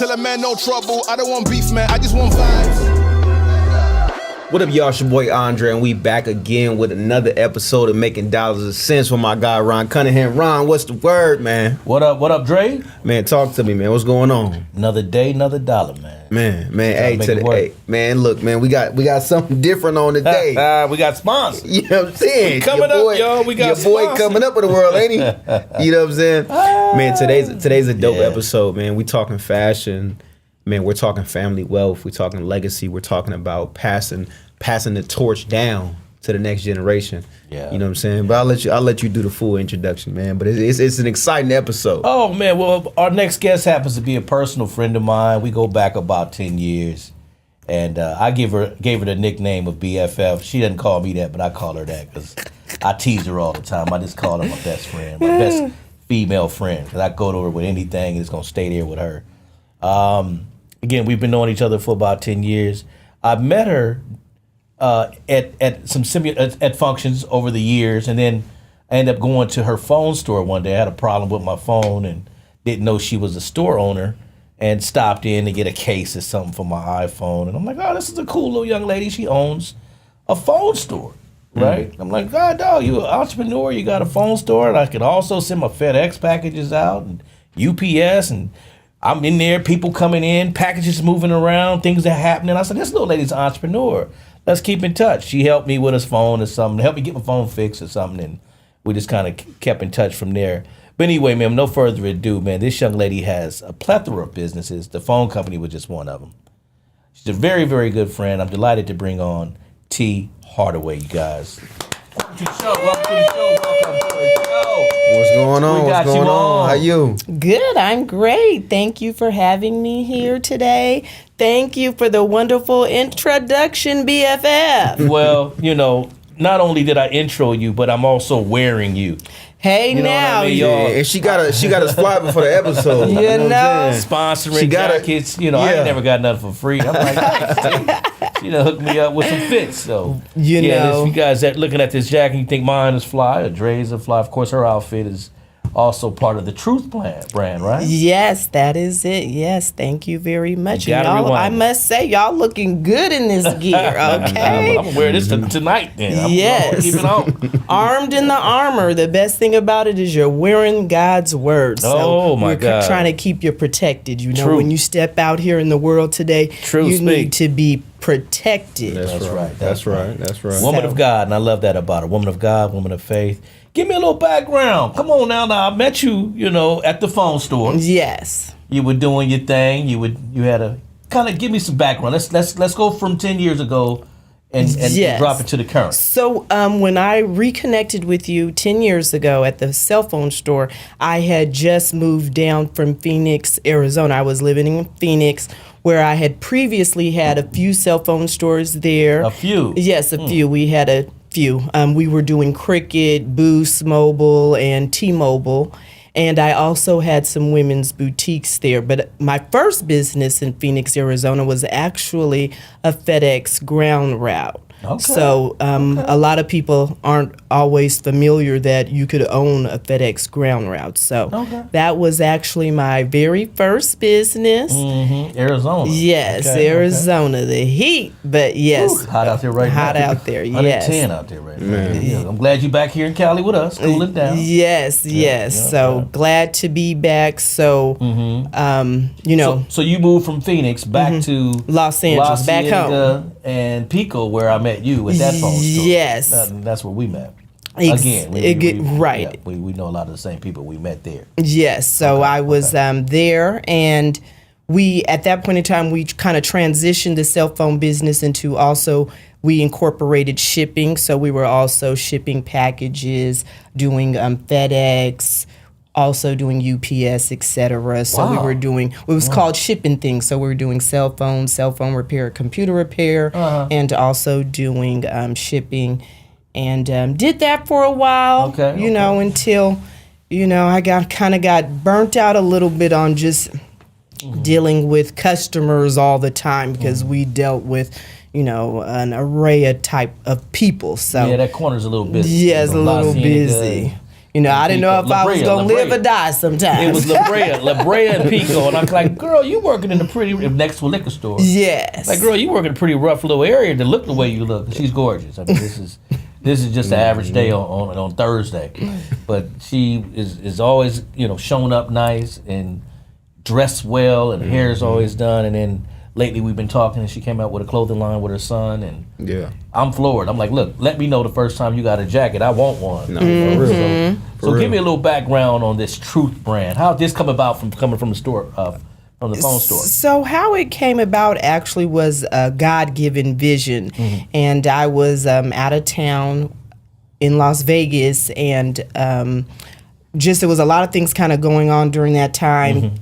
tell a man no trouble. I don't want beef, man. I just want vibes. What up, y'all? It's your boy Andre, and we back again with another episode of Making Dollars of Sense with my guy Ron Cunningham. Ron, what's the word, man? What up, Dre? Man, talk to me, man. What's going on? Another day, another dollar, man. Man, hey, man, look, man, we got something different on today. We got sponsors. You know what I'm saying? Coming up, y'all. We got your boy sponsors. coming up in the world, ain't he? You know what I'm saying? Man, today's a dope episode, man. We talking fashion. Man, we're talking family wealth. We're talking legacy. We're talking about passing the torch down to the next generation. Yeah. You know what I'm saying? But I'll let you do the full introduction, man. But it's an exciting episode. Oh, man. Well, our next guest happens to be a personal friend of mine. We go back about 10 years. And I gave her the nickname of BFF. She doesn't call me that, but I call her that because I tease her all the time. I just call her my best friend, my best female friend. Because I go to her with anything and it's going to stay there with her. Again, we've been knowing each other for about 10 years. I met her at some at functions over the years, and then I ended up going to her phone store one day. I had a problem with my phone and didn't know she was a store owner, and stopped in to get a case or something for my iPhone. And I'm like, oh, this is a cool little young lady. She owns a phone store, right? I'm like, God, dog, you an entrepreneur, you got a phone store, and I could also send my FedEx packages out and UPS, and I'm in there, people coming in, packages moving around, things that happening. I said, this little lady's an entrepreneur. Let's keep in touch. She helped me with his phone or something, helped me get my phone fixed or something, and we just kind of kept in touch from there. But anyway, man, no further ado, man, this young lady has a plethora of businesses. The phone company was just one of them. She's a very, very good friend. I'm delighted to bring on T. Hardaway, you guys. Welcome to the show. Welcome to the show. Welcome to the show. What's going on? What's going on? How you? Good. I'm great. Thank you for having me here today. Thank you for the wonderful introduction, BFF. Well, you know, not only did I intro you, but I'm also wearing you. Hey, You know now. what I mean, you- y'all? And she got us fly before the episode. You what I'm know. saying? Sponsoring She got it. jackets. You know, I Yeah. ain't never got nothing for free. I'm like, you know, hook me up with some fits. So, You know. If you guys that looking at this jacket, you think mine is fly or Dre's is fly. Of course, her outfit is also part of the Truth brand, right? Yes, that is it. Yes, thank you very much. You gotta Y'all, rewind I it. must say, y'all looking good in this gear, okay? I'm gonna wear this tonight then. I'm Yes. gonna keep it on. Armed in the armor. The best thing about it is you're wearing God's word. So Oh, my you're God. trying to keep you protected. You know, True. when you step out here in the world today, True you speak. need to be protected. That's right. That's right. Woman So- of God, and I love that about her. Woman of God, woman of faith. Give me a little background. Come on now. I met you, you know, at the phone store. Yes. You were doing your thing. You had a kind of give me some background. Let's go from 10 years ago and Yes. drop it to the current. So when I reconnected with you 10 years ago at the cell phone store, I had just moved down from Phoenix, Arizona. I was living in Phoenix, where I had previously had a few cell phone stores there. A few? Yes, a few. We had a few. We were doing Cricket, Boost Mobile, and T-Mobile. And I also had some women's boutiques there. But my first business in Phoenix, Arizona was actually a FedEx ground route. Okay. So a lot of people aren't always familiar that you could own a FedEx ground route. So that was actually my very first business. Arizona. Yes, Okay, Arizona, the heat. But yes, okay. Hot out there right now. hot out there, yes. 110 out there right now. Yeah, I'm glad you're back here in Cali with us, cooling down. Yes, yes. yeah, So yeah. glad to be back. So, you know, So you moved from Phoenix back to Los Angeles, back home. and Pico, where I met you at that phone store. Yes. That's where we met. Ex- Again, right. Yeah, we know a lot of the same people we met there. Yes. So I was there, and we at that point in time we kind of transitioned the cell phone business into also we incorporated shipping. So we were also shipping packages, doing FedEx, also doing UPS, etc. So we Wow. were doing it was called shipping things. So we were doing cell phone repair, computer repair, and also doing shipping, and did that for a while. You know, until I got burnt out a little bit on just dealing with customers all the time because we dealt with an array of type of people. So Yeah, that corner's a little busy. yeah, it's a La little Cienega, busy. I didn't know if I was going to live or die sometimes. It was La Brea and Pico. And I'm like, girl, you working in a pretty, next to a liquor store. Yes. Like, girl, you work in a pretty rough little area to look the way you look. She's gorgeous. I mean, this is just an average day on Thursday. But she is always, showing up nice and dressed well, and her hair is always done. And then lately we've been talking, and she came out with a clothing line with her son, and I'm floored. I'm like, look, let me know the first time you got a jacket. I want one. No, for real. So give me a little background on this Truth brand. How did this come about coming from the store, from the phone store? So how it came about actually was a God-given vision. And I was out of town in Las Vegas, and there was a lot of things kind of going on during that time,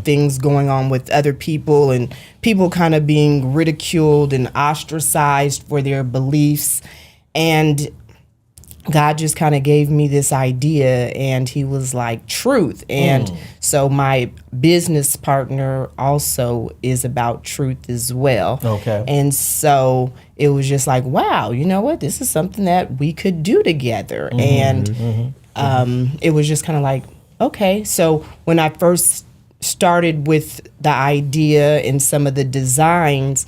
things going on with other people and people kind of being ridiculed and ostracized for their beliefs. And God just kind of gave me this idea, and he was like, truth. And so my business partner also is about truth as well. Okay. And so it was just like, wow, you know what? This is something that we could do together. And it was just kind of like, okay. So when I first started with the idea and some of the designs,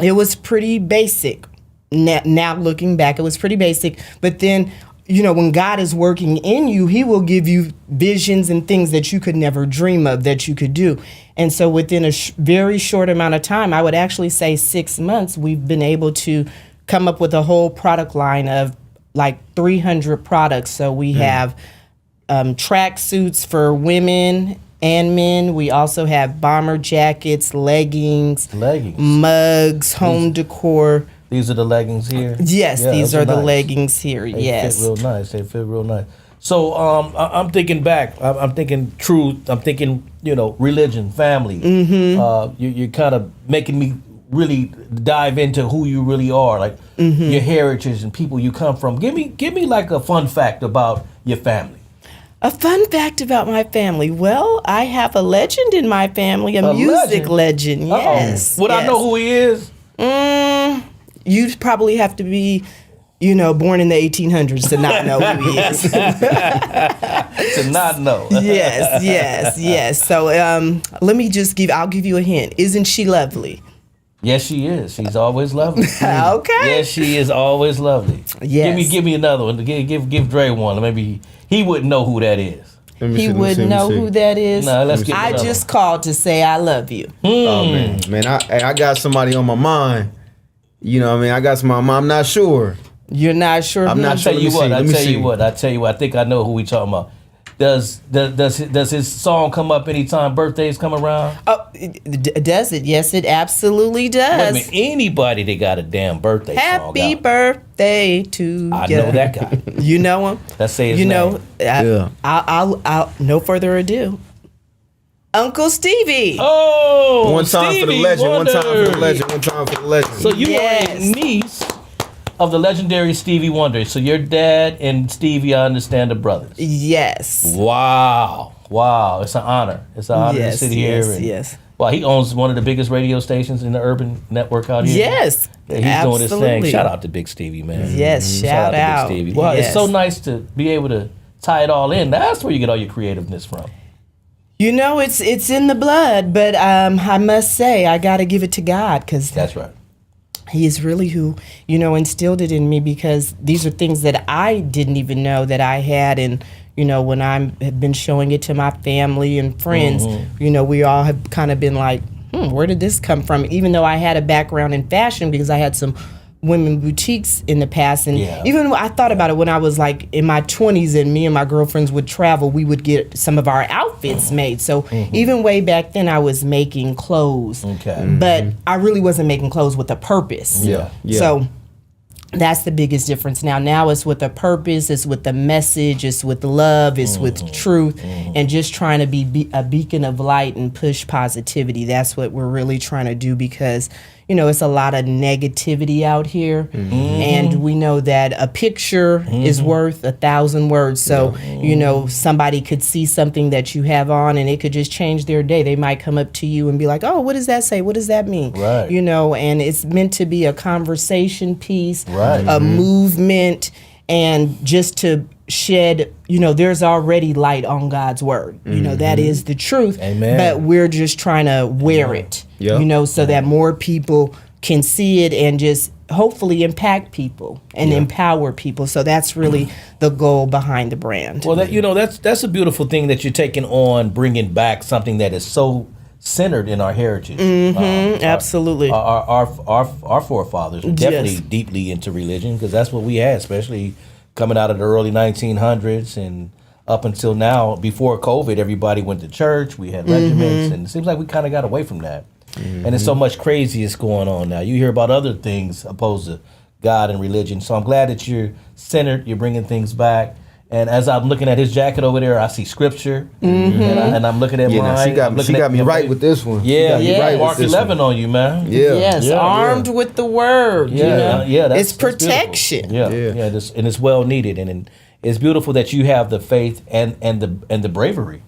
it was pretty basic. Now looking back, it was pretty basic. But then, when God is working in you, he will give you visions and things that you could never dream of that you could do. And so within a very short amount of time, I would actually say 6 months, we've been able to come up with a whole product line of like 300 products. So we have track suits for women and men. We also have bomber jackets, leggings, mugs, home decor. These are the leggings here? Yes, these are the leggings here. They fit real nice. So I'm thinking back. I'm thinking truth. I'm thinking, religion, family. You're kind of making me really dive into who you really are, like your heritage and people you come from. Give me like a fun fact about your family. A fun fact about my family. Well, I have a legend in my family, a music legend. Yes. Would I know who he is? You'd probably have to be, born in the 1800s to not know who he is. To not know. Yes. So I'll give you a hint. Isn't she lovely? Yes, she is. She's always lovely. Okay. Yes, she is always lovely. Yes. Give me another one. Give Dre one. Maybe he wouldn't know who that is. He wouldn't know who that is. No, let's get I just called to say I love you. Oh man, I got somebody on my mind. I got somebody. I'm not sure. You're not sure. I'm not sure. I tell you what. I think I know who we talking about. Does his song come up anytime birthdays come around? Oh, does it? Yes, it absolutely does. Wait a minute, anybody that got a damn birthday song. Happy birthday to you. I know that guy. You know him? Let's say his name. I'll no further ado. Uncle Stevie. Oh, one time Stevie for the legend. Wonder. One time for the legend. One time for the legend. So you are a niece of the legendary Stevie Wonder. So your dad and Stevie, I understand, are brothers. Yes. Wow. It's an honor. It's an honor to sit here. Yes. Well, he owns one of the biggest radio stations in the urban network out here. Yes. He's doing his thing. Shout out to Big Stevie, man. Yes, shout out. To Big Stevie. Well, it's so nice to be able to tie it all in. That's where you get all your creativeness from. It's in the blood, but I must say I got to give it to God, because that's right. He is really who, instilled it in me, because these are things that I didn't even know that I had. And, when I have been showing it to my family and friends, we all have kind of been like, where did this come from? Even though I had a background in fashion, because I had some women boutiques in the past. And even I thought about it when I was like in my 20s, and me and my girlfriends would travel, we would get some of our outfits made. So even way back then, I was making clothes. Okay. But I really wasn't making clothes with a purpose. Yeah. So that's the biggest difference now. Now it's with a purpose, it's with the message, it's with love, it's with truth, and just trying to be a beacon of light and push positivity. That's what we're really trying to do, because it's a lot of negativity out here, and we know that a picture is worth 1,000 words. So, somebody could see something that you have on, and it could just change their day. They might come up to you and be like, oh, what does that say? What does that mean? Right. And it's meant to be a conversation piece, a movement, and just to shed, there's already light on God's word. That is the truth. Amen. But we're just trying to wear it, so that more people can see it and just hopefully impact people and empower people. So that's really the goal behind the brand. Well, that's a beautiful thing that you're taking on, bringing back something that is so centered in our heritage. Absolutely. Our forefathers were definitely deeply into religion, because that's what we had, especially coming out of the early 1900s and up until now. Before COVID, everybody went to church. We had regiments, and it seems like we kind of got away from that. And there's so much craziness going on now. You hear about other things opposed to God and religion. So I'm glad that you're centered. You're bringing things back. And as I'm looking at his jacket over there, I see scripture, and I'm looking at mine. She got me right with this one. Right. Mark 11 on you, man. Armed with the word. It's protection. And it's well needed, and it's beautiful that you have the faith and the bravery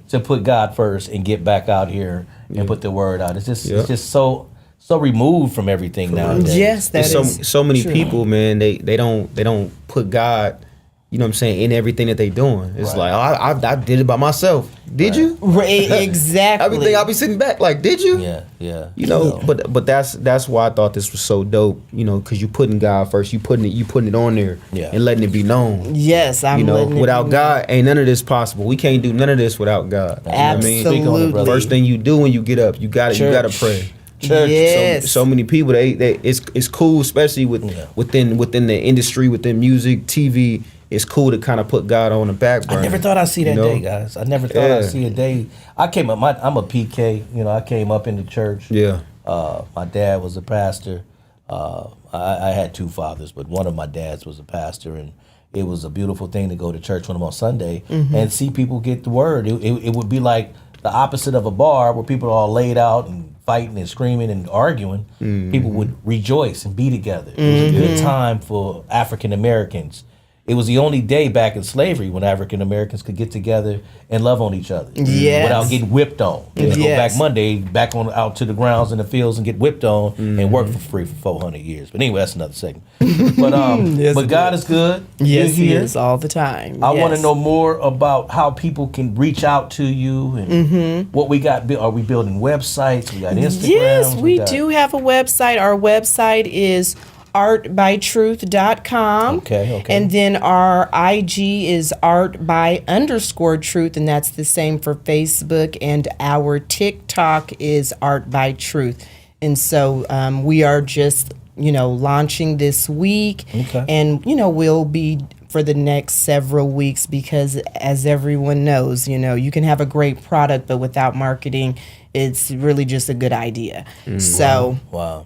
to put God first and get back out here and put the word out. It's just so removed from everything nowadays. Yes, that is so many true. people, man. They don't put God, you know what I'm saying, in everything that they doing. It's like, I did it by myself. Did you? Exactly. Everything, I'll be sitting back like, did you? Yeah. But that's why I thought this was so dope. Because you putting God first. You putting it on there and letting it be known. Yes, I'm letting it without be God, ain't none of this possible. We can't do none of this without God. Absolutely. You know what I mean? First thing you do when you get up, you gotta pray. Church. Yes. So many people, it's cool, especially within the industry, within music, TV. It's cool to kind of put God on the back burner. I never thought I'd see that day, guys. I never thought I'd see a day. I came up. I'm a PK. I came up in the church. Yeah. My dad was a pastor. I had two fathers, but one of my dads was a pastor, and it was a beautiful thing to go to church with him on Sunday and see people get the word. It would be like the opposite of a bar where people are all laid out and fighting and screaming and arguing. People would rejoice and be together. It was a good time for African Americans. It was the only day back in slavery when African Americans could get together and love on each other without getting whipped on. Go back Monday, back on out to the grounds in the fields and get whipped on and work for free for 400 years. But anyway, that's another segment. But God is good. Yes, He is all the time. I want to know more about how people can reach out to you and what we got. Are we building websites? We got Instagram. Yes, we do have a website. Our website is artbytruth.com. Okay. And then our IG is art_by_truth, and that's the same for Facebook. And our TikTok is artbytruth. And so we are just, launching this week. Okay. And, we'll be for the next several weeks because, as everyone knows, you can have a great product, but without marketing, it's really just a good idea. So. Wow.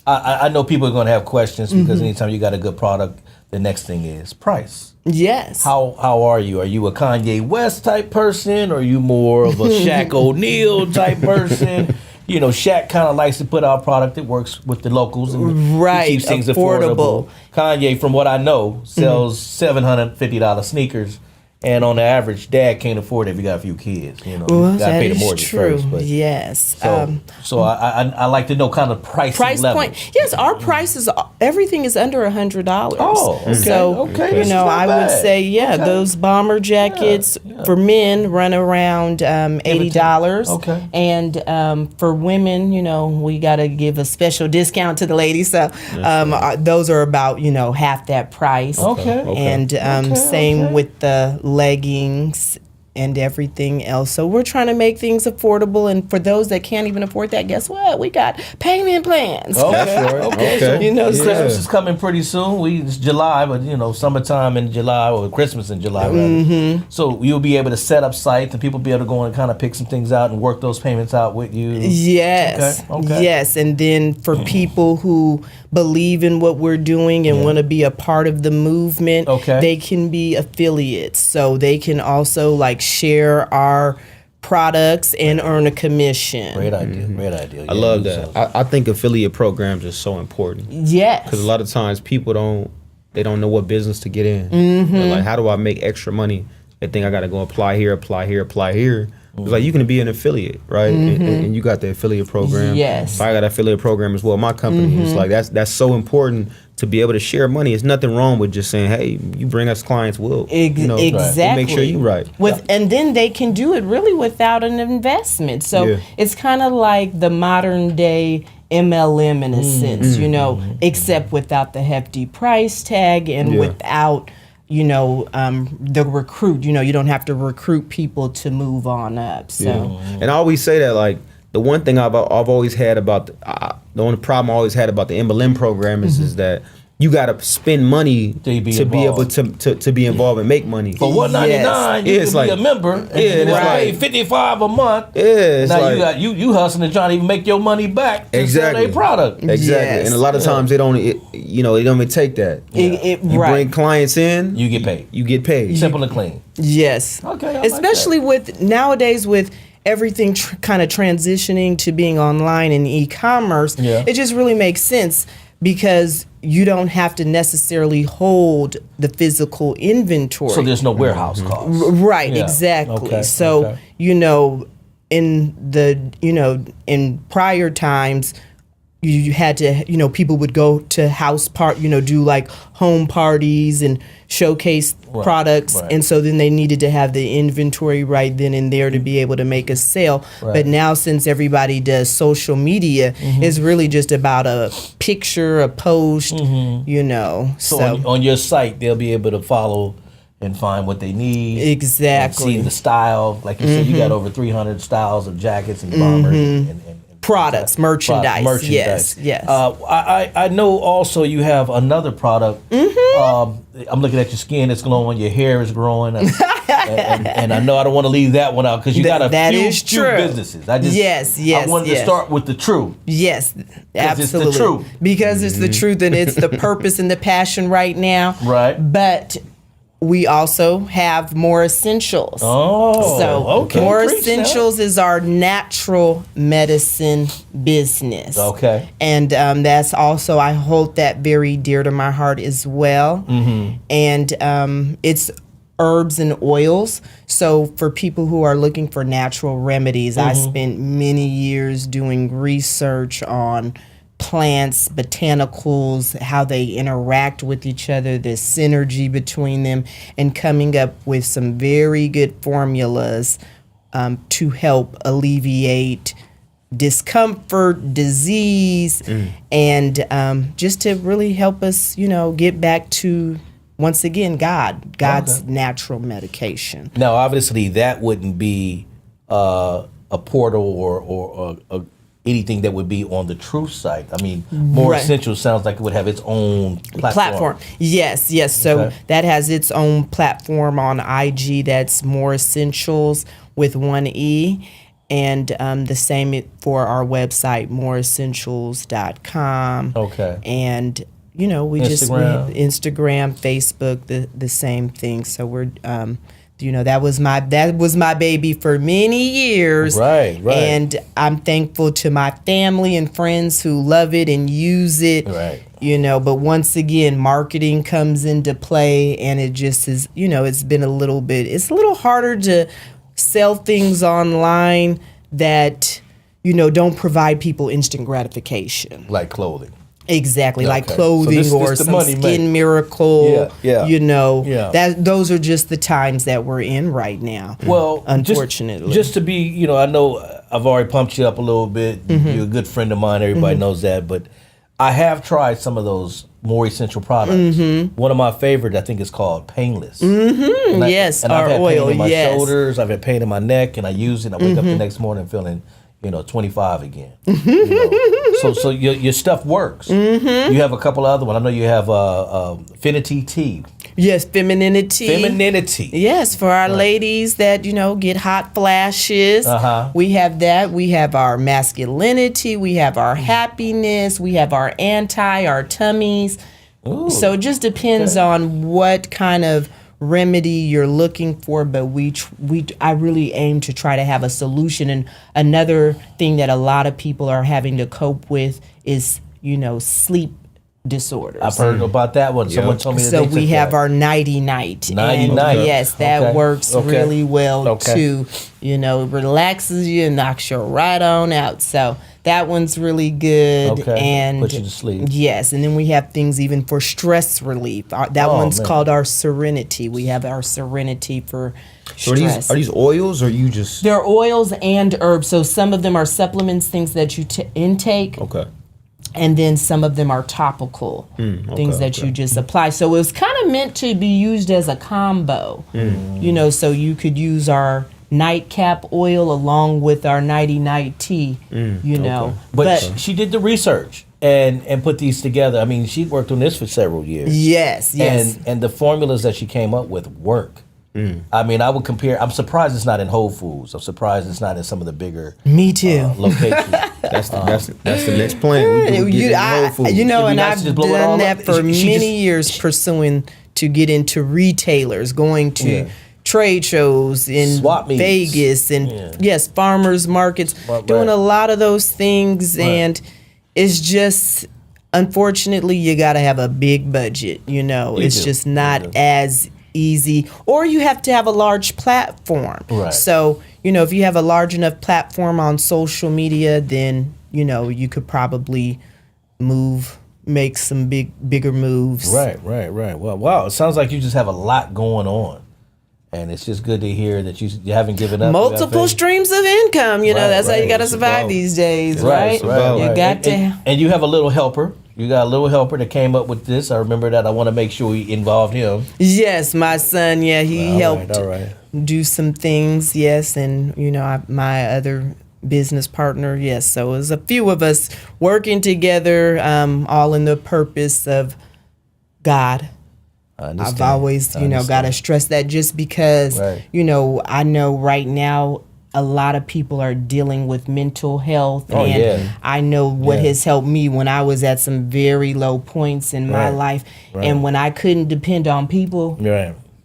I know people are going to have questions because anytime you got a good product, the next thing is price. Yes. How are you? Are you a Kanye West type person? Or are you more of a Shaq O'Neal type person? Shaq kind of likes to put out product that works with the locals and keeps things affordable. Kanye, from what I know, sells $750 sneakers. And on the average, dad can't afford it if you got a few kids. You got to pay the mortgage first. But yes. So I like to know kind of price level. Point. Yes, our prices. Everything is under $100. Oh, okay. So I would say those bomber jackets for men run around $80. Okay. And for women, we got to give a special discount to the ladies. So those are about half that price. Okay. And same with the leggings and everything else. So we're trying to make things affordable, and for those that can't even afford that, guess what? We got payment plans. Okay. Christmas is coming pretty soon. It's July, but summertime in July or Christmas in July rather. So you'll be able to set up sites and people be able to go and kind of pick some things out and work those payments out with you. Yes. Okay. Yes, and then for people who believe in what we're doing and want to be a part of the movement, they can be affiliates. So they can also share our products and earn a commission. Great idea. I love that. I think affiliate programs are so important. Yes. Because a lot of times people don't know what business to get in. They're like, how do I make extra money? They think I got to go apply here. It's like you can be an affiliate, right? And you got the affiliate program. Yes. So I got an affiliate program as well. My company is like that's so important to be able to share money. There's nothing wrong with just saying, hey, you bring us clients, exactly. we'll make sure you right. And then they can do it really without an investment. So it's kind of like the modern day MLM in a sense, except without the hefty price tag and without, the recruit. You don't have to recruit people to move on up. So, and I always say that, like, the one thing I've always had about the only problem I always had about the MLM program is that you got to spend money to be able to be involved and make money. For $199, you can be a member. And you pay $55 a month. Yeah, it's now like, you hustling and trying to even make your money back to sell their product. Exactly, and a lot of times they don't even take that. You bring clients in, you get paid. You get paid. Simple and clean. Yes. Okay. Especially with nowadays with everything kind of transitioning to being online and e-commerce, it just really makes sense because you don't have to necessarily hold the physical inventory. So there's no warehouse costs. Right, exactly. Okay. So, in prior times, you had to, people would go to house do like home parties and showcase products. And so then they needed to have the inventory right then and there to be able to make a sale. But now since everybody does social media, it's really just about a picture, a post, So on your site, they'll be able to follow and find what they need. Exactly. See the style. Like you said, you got over 300 styles of jackets and bombers and products, merchandise. Yes. I know also you have another product. I'm looking at your skin, it's glowing, your hair is growing. And I know I don't want to leave that one out because you got a few businesses. I wanted to start with the thru. Yes, absolutely. It's the truth. Because it's the truth and it's the purpose and the passion right now. Right. But we also have MoR Essentials. MoR Essentials is our natural medicine business. Okay. And that's also, I hold that very dear to my heart as well. And it's herbs and oils. So for people who are looking for natural remedies, I spent many years doing research on plants, botanicals, how they interact with each other, the synergy between them, and coming up with some very good formulas to help alleviate discomfort, disease, and just to really help us, get back to, once again, God's natural medication. Now, obviously, that wouldn't be a portal or anything that would be on the thru site. I mean, MoR Essentials sounds like it would have its own platform. Yes. So that has its own platform on IG. That's MoR Essentials with one E. And the same for our website, moressentials.com. Okay. And, we Instagram, Facebook, the same thing. So we're... that was my baby for many years. Right. And I'm thankful to my family and friends who love it and use it. Right. But once again, marketing comes into play, and it just is, it's been it's a little harder to sell things online that, don't provide people instant gratification. Like clothing. Exactly, like clothing or some skin miracle. Those are just the times that we're in right now. Well, unfortunately, just to be, I know I've already pumped you up a little bit. You're a good friend of mine. Everybody knows that, but I have tried some of those MoR Essential products. One of my favorite, I think, is called Painless. And I've had pain in my shoulders. I've had pain in my neck, and I use it. And I wake up the next morning feeling 25 again. So your stuff works. You have a couple of other ones. I know you have Affinity Tea. Yes, Femininity. Yes, for our ladies that, get hot flashes. We have that. We have our masculinity. We have our happiness. We have our our tummies. Ooh, so it just depends on what kind of remedy you're looking for, but I really aim to try to have a solution. And another thing that a lot of people are having to cope with is, sleep disorders. I've heard about that one. Someone told me that So they we took have that. our nighty night. Nighty And night. yes, that Okay. works Okay. really well Okay. too. You know, it relaxes you and knocks you right on out. So that one's really good. Okay. And Put you to sleep. yes, and then we have things even for stress relief. That one's man. called our Serenity. We have our Serenity for So stress. are these oils or you just They're oils and herbs. So some of them are supplements, things that you intake. okay? And then some of them are topical, things that you just apply. So it was kind of meant to be used as a combo, you know, so you could use our nightcap oil along with our nighty night tea, you know. But she did the research and put these together. I mean, she worked on this for several years. Yes. And the formulas that she came up with work. I mean, I would compare. I'm surprised it's not in Whole Foods. I'm surprised it's not in some of the bigger Me too. locations. That's the next plan. We You know, If you and guys I've just blow it all done up, that for she many years, pursuing to get into retailers, going to trade shows in Swap meets. Vegas and yes, farmers markets, Right. doing a lot of those things, and it's just unfortunately you got to have a big budget. You know, it's do. just not as easy, or you have to have a large platform. Right. So, you know, if you have a large enough platform on social media, then, you know, you could probably make some bigger moves. Right. Well, wow. It sounds like you just have a lot going on. And it's just good to hear that you haven't given up. Multiple streams of income, you know, Right, that's how you right. got to It's survive about- these days, right? You got to. And you have a little helper. You got a little helper that came up with this. I remember that. I want to make sure we involved him. Yes, my son, he helped All right. do some things, yes, and, you know, my other business partner, yes. So it was a few of us working together, all in the purpose of God. I've always, you know, got to stress that just because, you know, I know right now a lot of people are dealing with mental health. I know what has helped me when I was at some very low points in my life. And when I couldn't depend on people,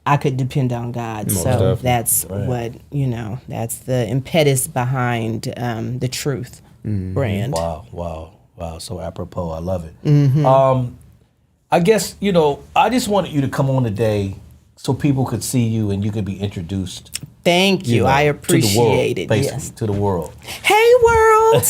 I could depend on God. Most so definitely. that's what, you know, that's the impetus behind the Truth brand. Wow. So apropos. I love it. I guess, you know, I just wanted you to come on today so people could see you and you could be introduced. Thank you. know, I to the world, appreciate it. basically, Yes. to the world. Hey, world.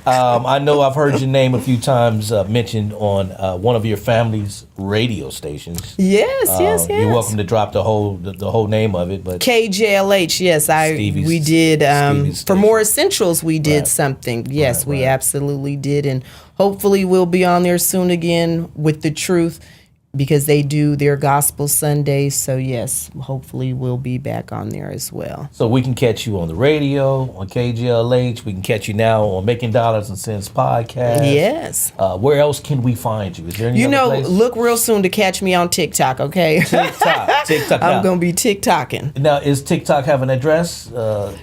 I know I've heard your name a few times mentioned on one of your family's radio stations. Yes. You're welcome to drop the whole name of it, but KJLH, yes, Stevie's- we did Stevie's for station. MoR Essentials. We did something. Yes, we absolutely did, and hopefully we'll be on there soon again with the Truth, because they do their gospel Sundays. So yes, hopefully we'll be back on there as well. so we can catch you on the radio on KGLH. We can catch you now on Making Dollars and Cents podcast. Yes. Where else can we find you? Is there any You other know, place? look real soon to catch me on TikTok, okay? TikTok. I'm now. going to be TikToking. Now, is TikTok have an address?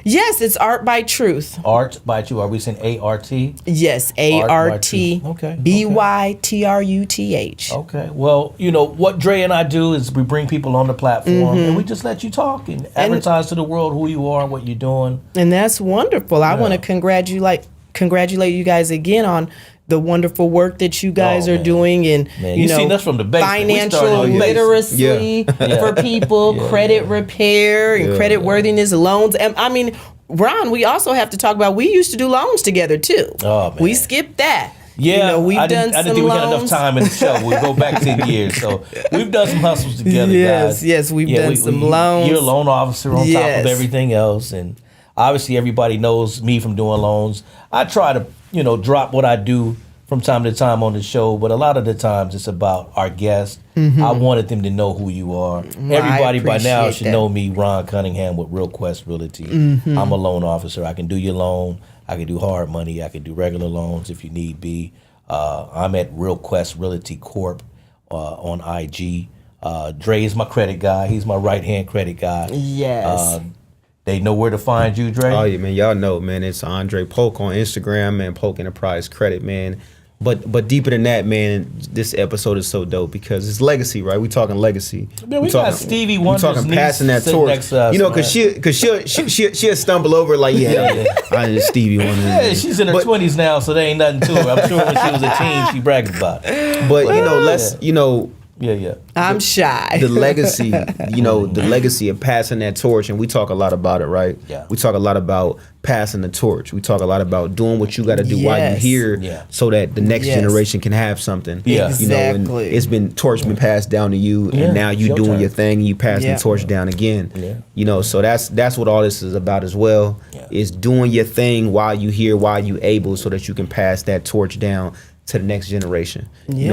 Yes, it's Art by Truth. Art by you. Are we saying ART? Yes, Art ART Okay. BYTRUTH. Okay. Well, you know, what Dre and I do is we bring people on the platform and we just let you talk and advertise to the world who you are and what you're doing. And that's wonderful. I want to congratulate you guys again on the wonderful work that you guys are doing, and you know, seen us from the basement. We started financial on the literacy for people, credit repair and credit worthiness loans. And I mean, Ron, we also have to talk about, we used to do loans together too. Oh, man. We skipped that. Yeah, you know, we've I done didn't some think we had enough loans. time in the show. We'll go back 10 years. So we've done some hustles together, guys. Yes, we've done some loans. You're a loan officer on top Yes. of everything else. And obviously everybody knows me from doing loans. I try to, you know, drop what I do from time to time on the show, but a lot of the times it's about our guests. I wanted them to know who you are. Everybody by now appreciate should that. know me, Ron Cunningham with Real Quest Realty. I'm a loan officer. I can do your loan. I can do hard money. I can do regular loans if you need be. I'm at Real Quest Realty Corp on IG. Dre is my credit guy. He's my right-hand credit guy. Yes. They know where to find you, Dre. Oh yeah, man, y'all know, man. It's Andre Polk on Instagram, man. Polk Enterprise Credit, man. But deeper than that, man, this episode is so dope because it's legacy, right? We talking legacy. Man, we got Stevie Wonder's we talking passing that torch. Next to us, you know, because she'll stumble over like, I just Stevie Wonder. Yeah, she's in her 20s now, so there ain't nothing to her. I'm sure when she was a teen, she bragged about it. But I'm shy. The legacy, the legacy of passing that torch, and we talk a lot about it, right? Yeah. We talk a lot about passing the torch. We talk a lot about doing what you got to do while you're here, so that the next generation can have something. Yeah. Exactly. And it's been been passed down to you, and now you doing your thing, and you passing the torch down again. Yeah. So that's what all this is about as well. Yeah. Is doing your thing while you here, while you able, so that you can pass that torch down to the next generation.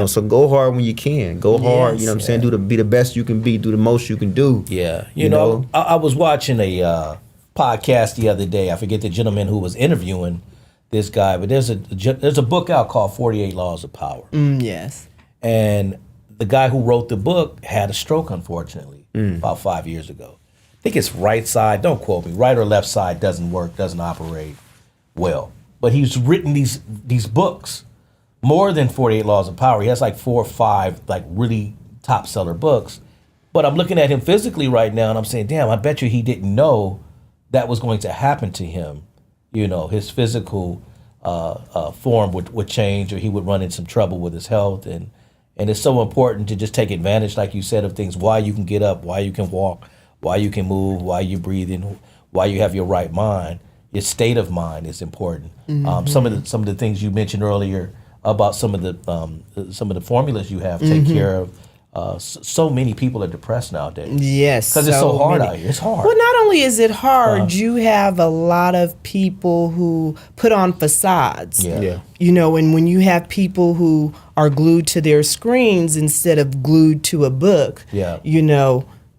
So go hard when you can. Go hard, I'm saying? Be the best you can be, do the most you can do. Yeah. You know, I was watching a podcast the other day. I forget the gentleman who was interviewing this guy, but there's a book out called 48 Laws of Power. Yes. And the guy who wrote the book had a stroke, unfortunately, about 5 years ago. I think it's right side, don't quote me, right or left side doesn't work, doesn't operate well. But he's written these books, more than 48 Laws of Power. He has like 4 or 5 like really top seller books. But I'm looking at him physically right now and I'm saying, damn, I bet you he didn't know that was going to happen to him. His physical form would change, or he would run into some trouble with his health. And it's so important to just take advantage, like you said, of things, why you can get up, why you can walk, why you can move, why you breathe in, why you have your right mind. Your state of mind is important. Some of the things you mentioned earlier about some of the formulas you have take care of. So many people are depressed nowadays. Yes, because it's so hard out here. It's hard. Well, not only is it hard, you have a lot of people who put on facades. Yeah. And when you have people who are glued to their screens instead of glued to a book,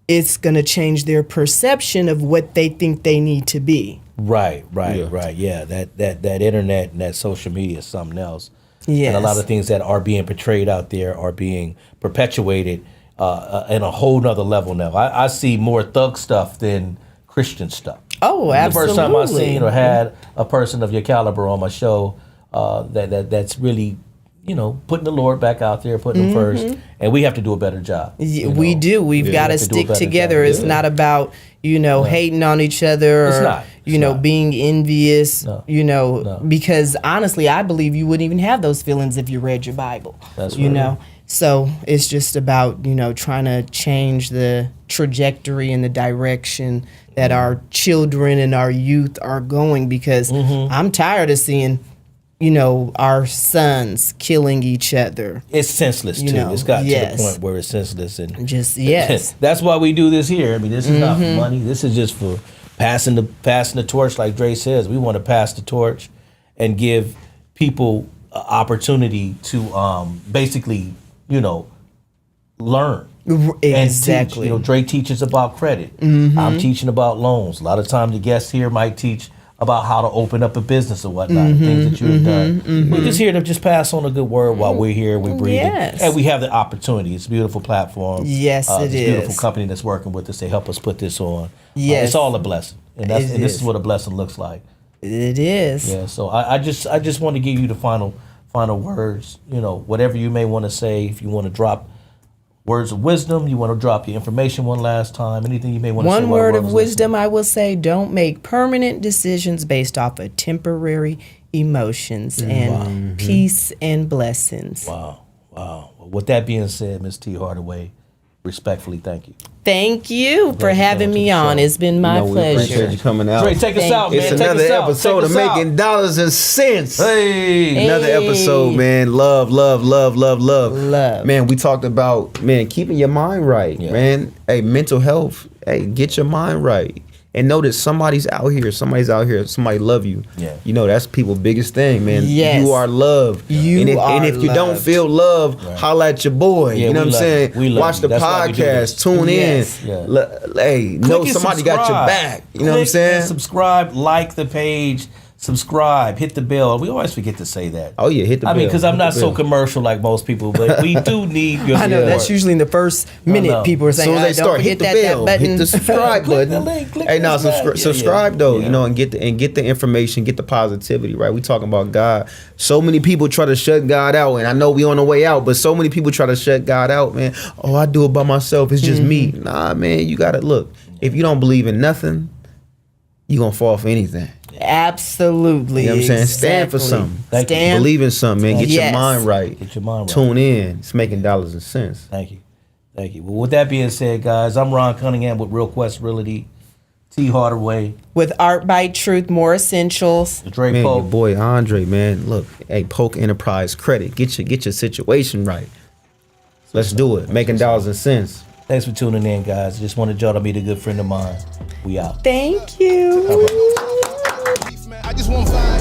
it's going to change their perception of what they think they need to be. Right. Yeah, that internet and that social media is something else. Yes. And a lot of things that are being portrayed out there are being perpetuated in a whole nother level now. I see more thug stuff than Christian stuff. Oh, absolutely. The first time I seen or had a person of your caliber on my show that's really, putting the Lord back out there, putting him first. And we have to do a better job. We do. We've got to stick together. It's not about, hating on each other or, being envious, because honestly, I believe you wouldn't even have those feelings if you read your Bible. That's right. So it's just about, trying to change the trajectory and the direction that our children and our youth are going, because I'm tired of seeing our sons killing each other. It's senseless too. It's got to the point where it's senseless, and that's why we do this here. I mean, this is not for money. This is just for passing the torch, like Dre says. We want to pass the torch and give people opportunity to basically, learn. Exactly. And teach. Dre teaches about credit. I'm teaching about loans. A lot of times the guests here might teach about how to open up a business or whatnot, things that you have done. We're just here to just pass on a good word while we're here, we're breathing. Yes. And we have the opportunity. It's a beautiful platform. Yes, it is. It's a beautiful company that's working with us. They help us put this on. Yes. It's all a blessing. And this is what a blessing looks like. It is. Yeah, so I just want to give you the final words. Whatever you may want to say, if you want to drop words of wisdom, you want to drop your information one last time, anything you may want to say. One word of wisdom I will say: don't make permanent decisions based off of temporary emotions, and peace and blessings. Wow. Well, with that being said, Ms. T. Hardaway, respectfully, thank you. Thank you for having me on. It's been my We pleasure. appreciate you coming out. Dre, take us out, man. It's Take another us out. episode Take of us out. Making Dollars and Cents. Hey. Another episode, man. Love. Love. Man, we talked about, keeping your mind right, man. Hey, mental health. Hey, get your mind right. And know that somebody's out here. Somebody love you. Yeah. That's people's biggest thing, man. Yes. You are loved. And if you don't feel love, holla at your boy. Yeah, you know what I'm saying? We love Watch you. the That's why we do this. podcast. Tune Yes. in. Hey, know somebody got your back. You know what I'm saying? Subscribe, like the page, subscribe, hit the bell. We always forget to say that. Oh yeah, hit the bell. I mean, because I'm Hit not the so bell. commercial like most people, but we do need your I know support. that's usually in the first minute. know. People are As saying, soon as they "Don't start, forget hit the that bell, button." hit the subscribe Click the button. link, click Hey, now this button. Yeah, subscribe yeah. though, Yeah. you know, and get the information, get the positivity, right? We talking about God. So many people try to shut God out, and I know we on the way out, but so many people try to shut God out, man. Oh, I do it by myself. It's just me. Nah, man, you gotta look. If you don't believe in nothing, you gonna fall for anything. Absolutely. You know what I'm saying? Stand for Exactly. something. Thank you. Stand. Believe in something, man. Get your Yes. mind right. Get your mind right. Tune in. It's making dollars and cents. Thank you. Thank you. Well, with that being said, guys, I'm Ron Cunningham with Real Quest Realty, T. Hardaway, With Art by Truth, MoR Essentials. the Dre Man, your Pope. boy Andre, man. Look, hey, Polk Enterprise Credit. Get your situation right. Let's do it. Making dollars and cents. Thanks for tuning in, guys. Just wanted y'all to meet a good friend of mine. We out. Thank you. All right. I just want vibes.